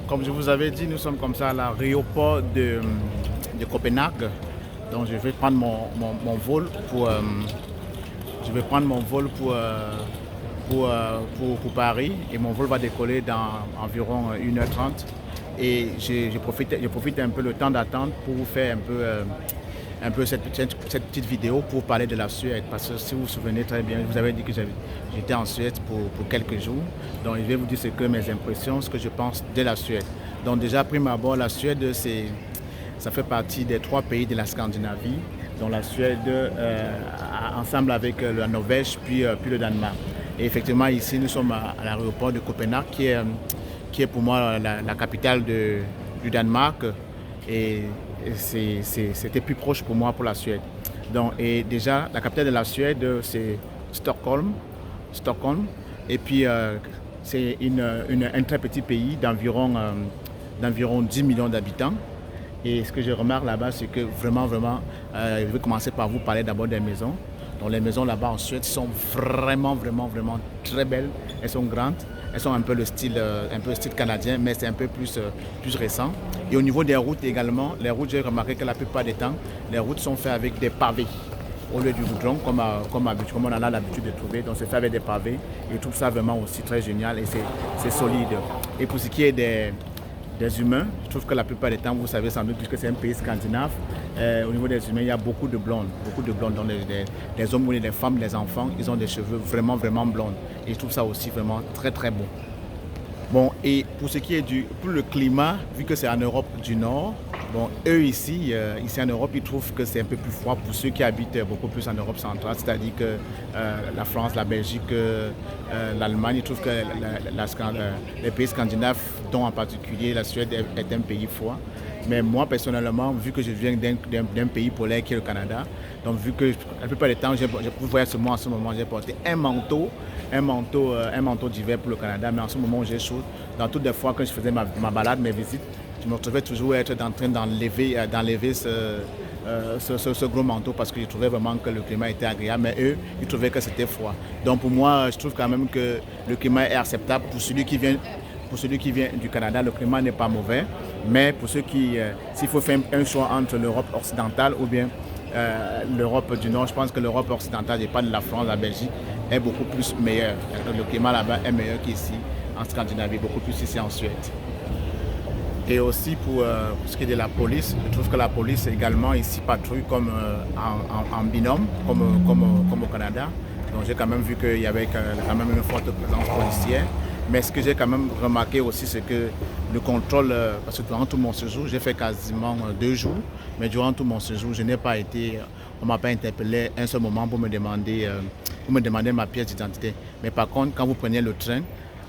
comme je vous avais dit, nous sommes comme ça à l'aéroport de Copenhague. Donc je vais prendre mon vol je vais prendre mon vol pour Paris et mon vol va décoller dans environ 1h30. Et je profite un peu le temps d'attente pour vous faire un peu cette petite vidéo pour parler de la Suède. Parce que si vous vous souvenez très bien, je vous avais dit que j'étais en Suède pour quelques jours. Donc je vais vous dire ce que mes impressions, ce que je pense de la Suède. Donc déjà, prime abord, la Suède, ça fait partie des 3 pays de la Scandinavie. Donc la Suède, ensemble avec la Norvège, puis le Danemark. Et effectivement, ici, nous sommes à l'aéroport de Copenhague, qui est pour moi la capitale du Danemark. Et c'était plus proche pour moi pour la Suède. Donc, et déjà, la capitale de la Suède, c'est Stockholm. Et puis, c'est un très petit pays d'environ 10 millions d'habitants. Et ce que je remarque là-bas, c'est que vraiment, je vais commencer par vous parler d'abord des maisons. Donc les maisons là-bas en Suède sont vraiment très belles. Elles sont grandes. Elles sont un peu style canadien, mais c'est un peu plus récent. Et au niveau des routes également, les routes, j'ai remarqué que la plupart des temps, les routes sont faites avec des pavés au lieu du goudron, comme on en a l'habitude de trouver. Donc c'est fait avec des pavés. Et je trouve ça vraiment aussi très génial et c'est solide. Et pour ce qui est des humains, je trouve que la plupart des temps, vous savez sans doute, puisque c'est un pays scandinave, au niveau des humains, il y a beaucoup de blondes. Donc les hommes, les femmes, les enfants, ils ont des cheveux vraiment blonds. Et je trouve ça aussi vraiment très beau. Bon, et pour ce qui est pour le climat, vu que c'est en Europe du Nord, bon, eux ici en Europe, ils trouvent que c'est un peu plus froid pour ceux qui habitent beaucoup plus en Europe centrale, c'est-à-dire que la France, la Belgique, l'Allemagne, ils trouvent que les pays scandinaves, dont en particulier la Suède, est un pays froid. Mais moi, personnellement, vu que je viens d'un pays polaire qui est le Canada, donc vu que la plupart du temps, vous voyez en ce moment, j'ai porté un manteau d'hiver pour le Canada, mais en ce moment, j'ai chaud. Dans toutes les fois que je faisais ma balade, mes visites, je me retrouvais toujours être en train d'enlever ce gros manteau parce que je trouvais vraiment que le climat était agréable, mais eux, ils trouvaient que c'était froid. Donc pour moi, je trouve quand même que le climat est acceptable pour celui qui vient du Canada. Le climat n'est pas mauvais, mais pour ceux s'il faut faire un choix entre l'Europe occidentale ou bien l'Europe du Nord, je pense que l'Europe occidentale, et pas de la France, la Belgique, est beaucoup plus meilleure. Le climat là-bas est meilleur qu'ici en Scandinavie, beaucoup plus ici en Suède. Et aussi pour ce qui est de la police, je trouve que la police également ici patrouille comme en binôme, comme au Canada. Donc j'ai quand même vu qu'il y avait quand même une forte présence policière. Mais ce que j'ai quand même remarqué aussi, c'est que le contrôle, parce que durant tout mon séjour, j'ai fait quasiment 2 jours, mais durant tout mon séjour, on ne m'a pas interpellé un seul moment pour me demander ma pièce d'identité. Mais par contre, quand vous prenez le train,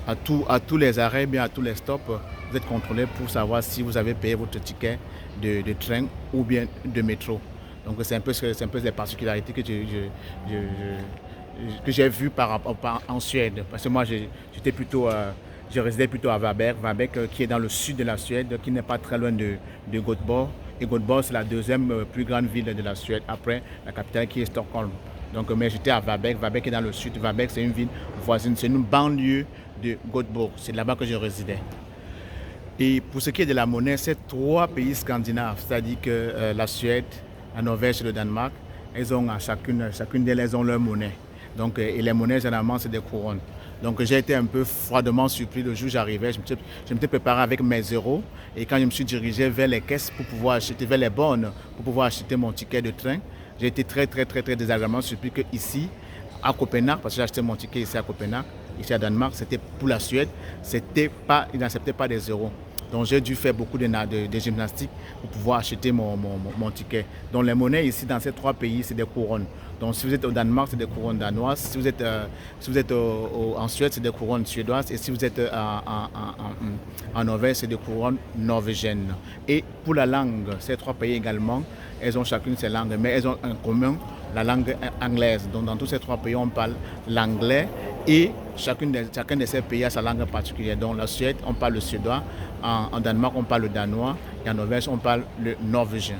à tous les arrêts, bien à tous les stops, vous êtes contrôlé pour savoir si vous avez payé votre ticket de train ou bien de métro. Donc c'est un peu les particularités que j'ai vues en Suède. Parce que moi, je résidais plutôt à Varberg, qui est dans le sud de la Suède, qui n'est pas très loin de Göteborg. Et Göteborg, c'est la deuxième plus grande ville de la Suède, après la capitale qui est Stockholm. Donc, mais j'étais à Varberg qui est dans le sud. Varberg, c'est une ville voisine, c'est une banlieue de Göteborg. C'est là-bas que je résidais. Et pour ce qui est de la monnaie, ces 3 pays scandinaves, c'est-à-dire que la Suède, la Norvège et le Danemark, elles ont chacune d'elles, elles ont leur monnaie. Donc, et les monnaies, généralement, c'est des couronnes. Donc, j'ai été un peu froidement surpris le jour où j'arrivais. Je m'étais préparé avec mes euros. Et quand je me suis dirigé vers les caisses pour pouvoir acheter, vers les bornes, pour pouvoir acheter mon ticket de train, j'ai été très désagréablement surpris qu'ici, à Copenhague, parce que j'ai acheté mon ticket ici à Copenhague, ici à Danemark, c'était pour la Suède, ils n'acceptaient pas des euros. Donc j'ai dû faire beaucoup de gymnastique pour pouvoir acheter mon ticket. Donc les monnaies ici dans ces 3 pays, c'est des couronnes. Donc si vous êtes au Danemark, c'est des couronnes danoises. Si vous êtes en Suède, c'est des couronnes suédoises. Et si vous êtes en Norvège, c'est des couronnes norvégiennes. Et pour la langue, ces 3 pays également, elles ont chacune ces langues, mais elles ont en commun la langue anglaise. Donc dans tous ces 3 pays, on parle l'anglais et chacun de ces pays a sa langue particulière. Donc la Suède, on parle le suédois, en Danemark, on parle le danois et en Norvège, on parle le norvégien.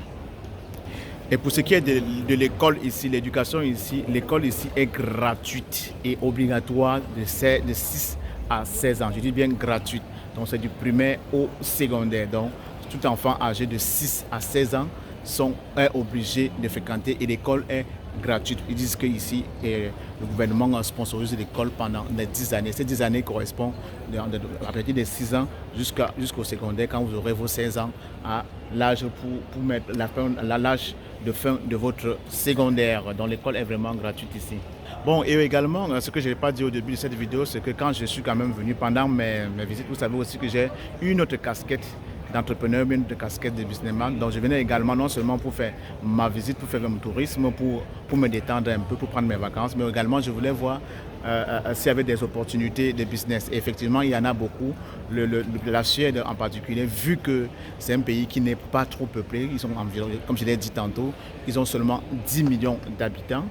Et pour ce qui est de l'école ici, l'éducation ici, l'école ici est gratuite et obligatoire de 6 à 16 ans. Je dis bien gratuite. Donc c'est du primaire au secondaire. Donc tout enfant âgé de 6 à 16 ans est obligé de fréquenter et l'école est gratuite. Ils disent qu'ici, le gouvernement sponsorise l'école pendant les 10 années. Ces 10 années correspondent à partir de 6 ans jusqu'au secondaire, quand vous aurez vos 16 ans, à l'âge pour mettre l'âge de fin de votre secondaire. Donc l'école est vraiment gratuite ici. Bon, et également, ce que je n'ai pas dit au début de cette vidéo, c'est que quand je suis quand même venu pendant mes visites, vous savez aussi que j'ai une autre casquette d'entrepreneur, une autre casquette de businessman. Donc je venais également non seulement pour faire ma visite, pour faire mon tourisme, pour me détendre un peu, pour prendre mes vacances, mais également je voulais voir s'il y avait des opportunités de business. Et effectivement, il y en a beaucoup. La Suède en particulier, vu que c'est un pays qui n'est pas trop peuplé, ils sont environ, comme je l'ai dit tantôt, ils ont seulement 10 millions d'habitants,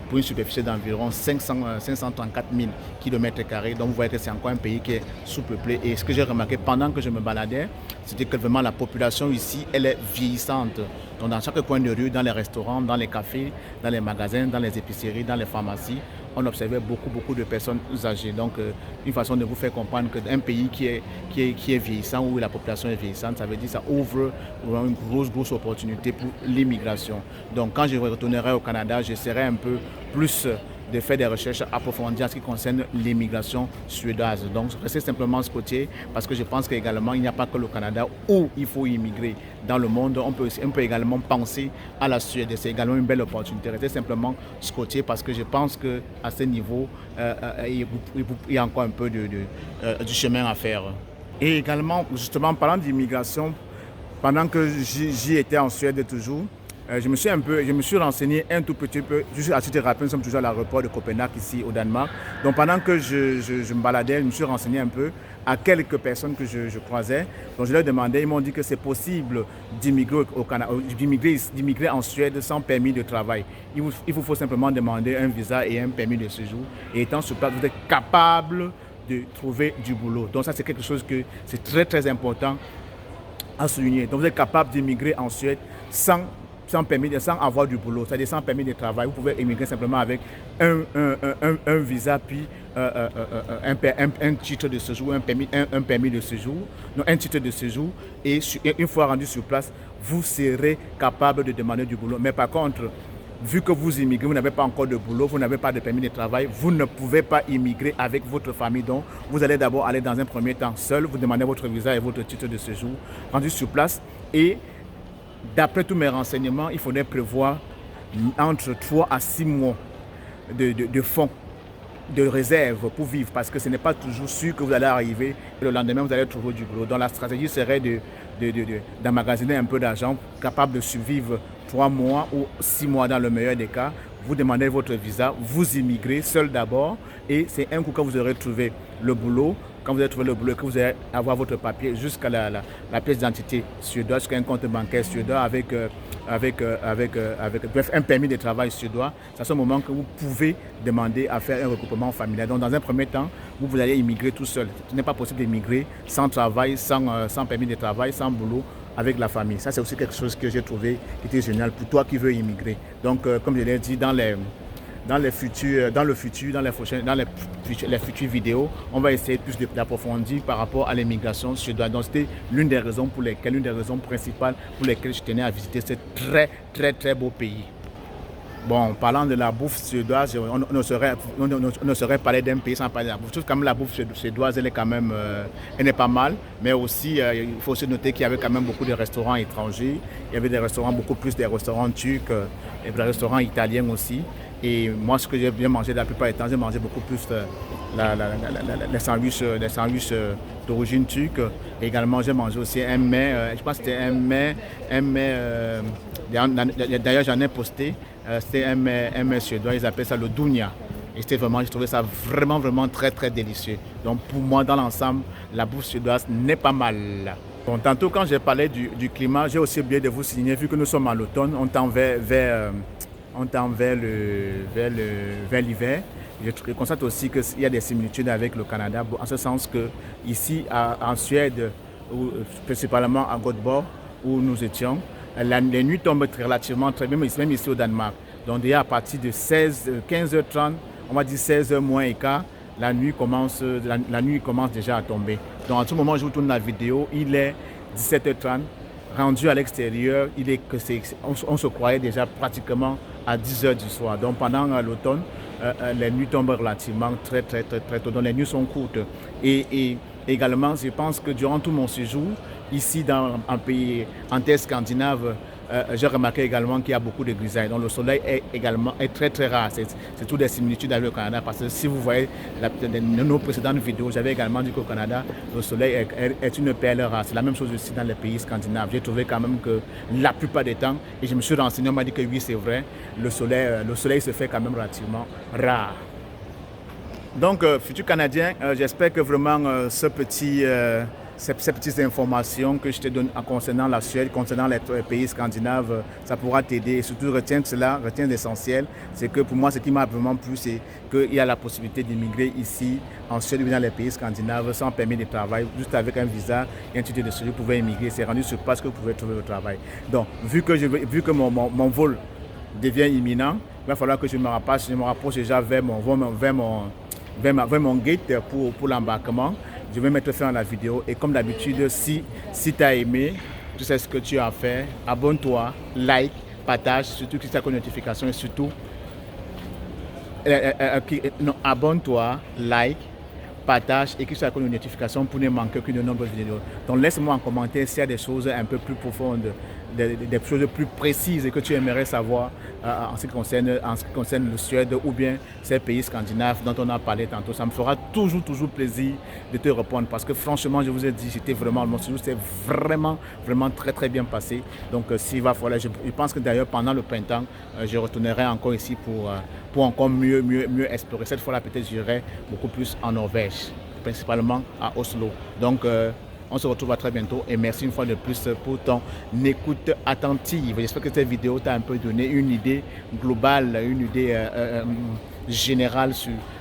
pour une superficie d'environ 534 000 km². Donc vous voyez que c'est encore un pays qui est sous-peuplé. Et ce que j'ai remarqué pendant que je me baladais, c'était que vraiment la population ici, elle est vieillissante. Donc dans chaque coin de rue, dans les restaurants, dans les cafés, dans les magasins, dans les épiceries, dans les pharmacies, on observait beaucoup de personnes âgées. Donc une façon de vous faire comprendre qu'un pays qui est vieillissant, où la population est vieillissante, ça veut dire que ça ouvre une grosse opportunité pour l'immigration. Donc quand je retournerai au Canada, j'essaierai un peu plus de faire des recherches approfondies en ce qui concerne l'immigration suédoise. Donc, restez simplement scotché parce que je pense qu'également, il n'y a pas que le Canada où il faut immigrer dans le monde. On peut également penser à la Suède. C'est également une belle opportunité. Restez simplement scotché parce que je pense qu'à ce niveau, il y a encore un peu du chemin à faire. Et également, justement, en parlant d'immigration, pendant que j'y étais en Suède toujours, je me suis renseigné un tout petit peu, juste à titre rapide, nous sommes toujours à l'aéroport de Copenhague ici au Danemark. Donc pendant que je me baladais, je me suis renseigné un peu à quelques personnes que je croisais. Donc je leur demandais, ils m'ont dit que c'est possible d'immigrer au Canada, d'immigrer en Suède sans permis de travail. Il vous faut simplement demander un visa et un permis de séjour. Et étant sur place, vous êtes capable de trouver du boulot. Donc ça c'est quelque chose que c'est très important à souligner. Donc vous êtes capable d'immigrer en Suède sans avoir du boulot, c'est-à-dire sans permis de travail. Vous pouvez immigrer simplement avec un visa, puis un titre de séjour, un permis de séjour, non, un titre de séjour. Et une fois rendu sur place, vous serez capable de demander du boulot. Mais par contre, vu que vous immigrez, vous n'avez pas encore de boulot, vous n'avez pas de permis de travail, vous ne pouvez pas immigrer avec votre famille. Donc, vous allez d'abord aller dans un premier temps seul, vous demandez votre visa et votre titre de séjour rendu sur place. Et d'après tous mes renseignements, il faudrait prévoir entre 3 à 6 mois de fonds, de réserve pour vivre, parce que ce n'est pas toujours sûr que vous allez arriver et le lendemain vous allez trouver du boulot. Donc la stratégie serait d'emmagasiner un peu d'argent capable de survivre 3 mois ou 6 mois dans le meilleur des cas. Vous demandez votre visa, vous immigrez seul d'abord et c'est un coup quand vous aurez trouvé le boulot. Quand vous avez trouvé le boulot, que vous allez avoir votre papier jusqu'à la pièce d'identité suédoise, jusqu'à un compte bancaire suédois avec un permis de travail suédois, c'est à ce moment que vous pouvez demander à faire un regroupement familial. Donc dans un premier temps, vous allez immigrer tout seul. Ce n'est pas possible d'immigrer sans travail, sans permis de travail, sans boulot, avec la famille. Ça, c'est aussi quelque chose que j'ai trouvé qui était génial pour toi qui veux immigrer. Donc, comme je l'ai dit, dans les futures vidéos, on va essayer plus d'approfondir par rapport à l'immigration suédoise. Donc c'était l'une des raisons principales pour lesquelles je tenais à visiter ce très beau pays. Bon, parlant de la bouffe suédoise, on ne saurait parler d'un pays sans parler de la bouffe. Sauf que quand même la bouffe suédoise, elle est pas mal. Mais aussi, il faut aussi noter qu'il y avait quand même beaucoup de restaurants étrangers. Il y avait des restaurants, beaucoup plus des restaurants turcs et des restaurants italiens aussi. Et moi, ce que j'ai bien mangé la plupart du temps, j'ai mangé beaucoup plus les sandwichs d'origine turque. Et également, j'ai mangé aussi un mets, je pense que c'était un mets, d'ailleurs j'en ai posté, c'était un mets suédois, ils appellent ça le dunia. Et j'ai trouvé ça vraiment très délicieux. Donc pour moi, dans l'ensemble, la bouffe suédoise n'est pas mal. Bon, tantôt quand j'ai parlé du climat, j'ai aussi oublié de vous signaler, vu que nous sommes à l'automne, on tend vers l'hiver. Je constate aussi qu'il y a des similitudes avec le Canada, en ce sens que ici en Suède, principalement à Göteborg, où nous étions, les nuits tombent relativement très bien, même ici au Danemark. Donc déjà à partir de 15h30, on va dire 16h moins et quart, la nuit commence déjà à tomber. Donc à tout moment, je vous tourne la vidéo, il est 17h30. Rendu à l'extérieur, on se croyait déjà pratiquement à 10h du soir. Donc pendant l'automne, les nuits tombent relativement très tôt. Donc les nuits sont courtes. Et également, je pense que durant tout mon séjour, ici dans un pays, en terre scandinave, j'ai remarqué également qu'il y a beaucoup de grisailles. Donc le soleil est très rare. C'est tout des similitudes avec le Canada. Parce que si vous voyez nos précédentes vidéos, j'avais également dit qu'au Canada, le soleil est une perle rare. C'est la même chose aussi dans les pays scandinaves. J'ai trouvé quand même que la plupart des temps, et je me suis renseigné, on m'a dit que oui, c'est vrai, le soleil se fait quand même relativement rare. Donc, futur Canadien, j'espère que vraiment ces petites informations que je te donne concernant la Suède, concernant les pays scandinaves, ça pourra t'aider. Et surtout, retiens l'essentiel. C'est que pour moi, ce qui m'a vraiment plu, c'est qu'il y a la possibilité d'immigrer ici, en Suède ou dans les pays scandinaves, sans permis de travail, juste avec un visa et un titre de séjour, vous pouvez immigrer. C'est rendu sur place que vous pouvez trouver le travail. Donc, vu que mon vol devient imminent, il va falloir que je me rapproche déjà vers mon gate pour l'embarquement. Je vais mettre fin à la vidéo et comme d'habitude, si tu as aimé, tu sais ce que tu as fait, abonne-toi, like, partage, surtout clique sur la notification et surtout abonne-toi, like, partage et clique sur la notification pour ne manquer aucune de nos vidéos. Donc laisse-moi en commentaire s'il y a des choses un peu plus profondes, des choses plus précises que tu aimerais savoir en ce qui concerne le Suède ou bien ces pays scandinaves dont on a parlé tantôt. Ça me fera toujours plaisir de te répondre parce que franchement, je vous ai dit, mon séjour s'est vraiment très bien passé. Donc s'il va falloir, je pense que d'ailleurs pendant le printemps, je retournerai encore ici pour encore mieux explorer. Cette fois-là, peut-être j'irai beaucoup plus en Norvège, principalement à Oslo. Donc on se retrouve à très bientôt et merci une fois de plus pour ton écoute attentive. J'espère que cette vidéo t'a un peu donné une idée globale, une idée générale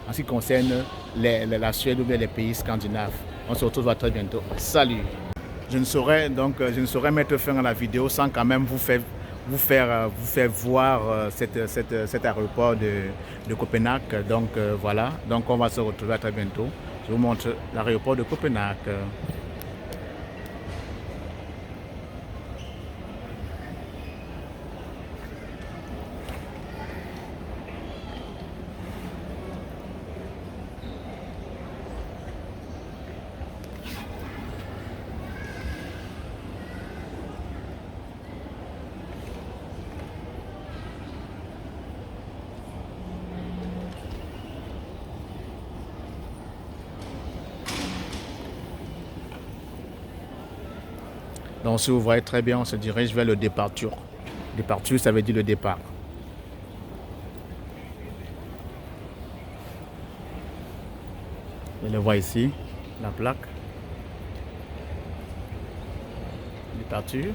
en ce qui concerne la Suède ou bien les pays scandinaves. On se retrouve à très bientôt. Salut! Je ne saurais mettre fin à la vidéo sans quand même vous faire voir cet aéroport de Copenhague. Donc voilà, donc on va se retrouver à très bientôt. Je vous montre l'aéroport de Copenhague. Donc si vous voyez très bien, on se dirige vers le départure. Départure, ça veut dire le départ. Vous le voyez ici, la plaque. Départure.